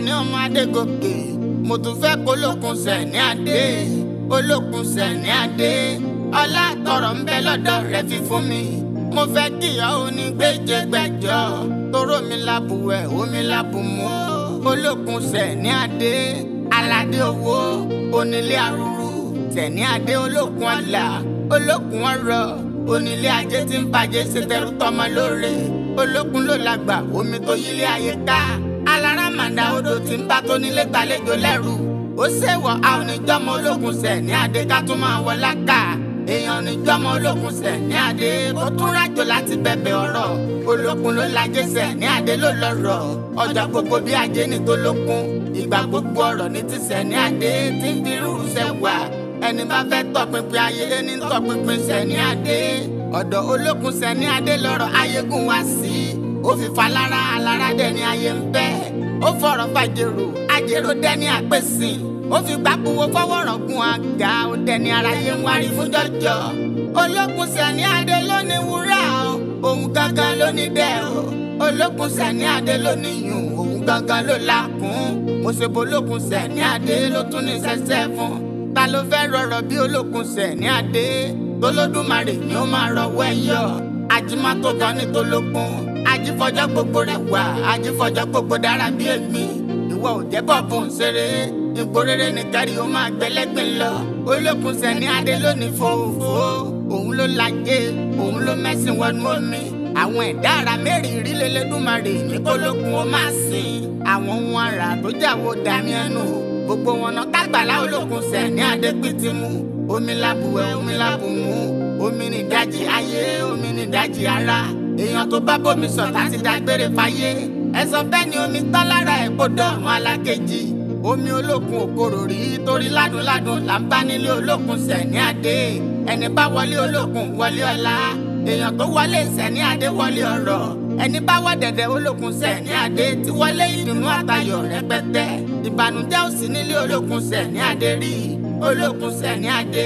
Àlàní ọmọ Adégòkè mo tún fẹ́ kólókun Sẹ̀ní Adé olókun Sẹ̀ní Adé ọlá tọrọ ń bẹ lọ́dọ̀ rẹ̀ fi fún mi mo fẹ́ kíyà onígbèjègbèjọ toró mi lábùwẹ̀ omi lábùmú olókun Sẹ̀ní Adé aládé owó onílé arúrú Sẹ̀ní Adé olókun ọlà olókun ọrọ̀ onílé ajé tí ń bàjẹ́ ṣe tẹrú tọmọ lóore olókun ló lágbà omi tó yílé ayé ká alárámàdà odò tí ń bá tó nílé gbàlejò lẹ́rù ó ṣèwọ̀ a ò ní jọmọ olókun Sẹ̀ní Adé ká tún máa wọ láká èèyàn ní jọmọ olókun Sẹ̀ní Adé ó tún rájò láti bẹ̀bẹ̀ ọ̀rọ̀ olókun ló lajé Sẹ̀ní Adé ló lọ́rọ̀ ọjọ́ gbogbo bí ajé ní tó lókun ìgbà gbogbo ọ̀rọ̀ ní ti Sẹ̀ní Adé tí ń fi rúru sẹ́wà ẹni bá fẹ́ tọpinpin ayé ní tọpinpin Sẹ̀ní Adé ọ̀dọ̀ olókun Sẹ̀ní Adé lọ́rọ̀ ayégún wá sí ó fi falára alára dẹni ayé ń bẹ́ ó fọ̀rọ̀ fàjèrò àjèrò dẹni àpèsìn ó fi gbàgbówó fọwọ́rọ̀ gun àga ó dẹni aráyé ń wárí fún jọjọ olókun Sẹ̀ní Adé ló ní wúrà òun gangan ló ní dẹ́ o olókun Sẹ̀ní Adé ló ní yùn òun gangan ló lákùn mo ṣe bolókun Sẹ̀ní Adé ló tún ní sẹ́sẹ́ fún ta ló fẹ́ rọrọ̀ bí olókun Sẹ̀ní Adé tolódùmarè ni ó máa rọwọ́ ẹ̀yọ́ ajímá tó gan ní tolókun ajífọjọ́ gbogbo rẹ̀ wá ajífọjọ́ gbogbo dára bí èmi ìwọ ò jẹ́ bọ́ọ̀bù ń ṣeré ipò rere ní kárí ó máa gbẹlẹ́gbẹ̀ lọ olókun Sẹ̀ní Adé ló ní fòfò òun ló lajé òun ló mẹ́sìn wọnú omi àwọn ẹ̀dá ara mẹ́rìírí lélẹ́dùmarè ní kólókun ó máa sìn àwọn ohun ara tó jáwó dání ẹnu gbogbo wọn náà kágbàlá olókun Sẹ̀ní Adé pìtìmù omi lábùwẹ̀ omi lábùmú omi ní ìdajì ayé omi ní ìdajì ara èèyàn tó bá bómi sọ láti dágbére fáyé ẹ̀sọ́ bẹ́ẹ̀ ni omi tán lára ẹ̀ kó dọ̀rùn alákejì omi olókun òkorò rí torí ládùnládùn là ń bá nílé olókun Sẹ̀ní Adé ẹni bá wọlé olókun wọlé ọlá èèyàn tó wọlé Sẹ̀ní Adé wọlé ọrọ̀ ẹni bá wọ dẹ̀dẹ̀ olókun Sẹ̀ní Adé ti wọlé ìdùnnú àtayọ̀ rẹpẹtẹ ìbànújẹ́ ò sí nílé olókun Sẹ̀ní Adé rí olókun Sẹ̀ní Adé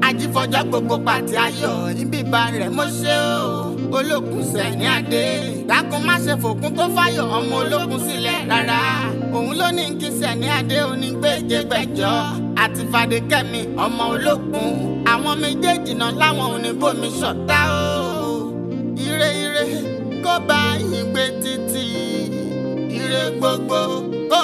ajífọjọ́ gbogbo pàtí ayọ̀ níbi ìbá rẹ̀ mo ṣe o olókun Sẹ̀ní Adé dákun má ṣe fòkun tó fáyọ̀ ọmọ olókun sílẹ̀ rárá òun ló ní kí Sẹ̀ní Adé onígbèjègbèjọ àti Fadékẹ́mi ọmọ olókun àwọn méjèèjì náà láwọn oníbòmí ṣọ̀tá o ire ire kó bá yín gbé títí ire gbogbo kó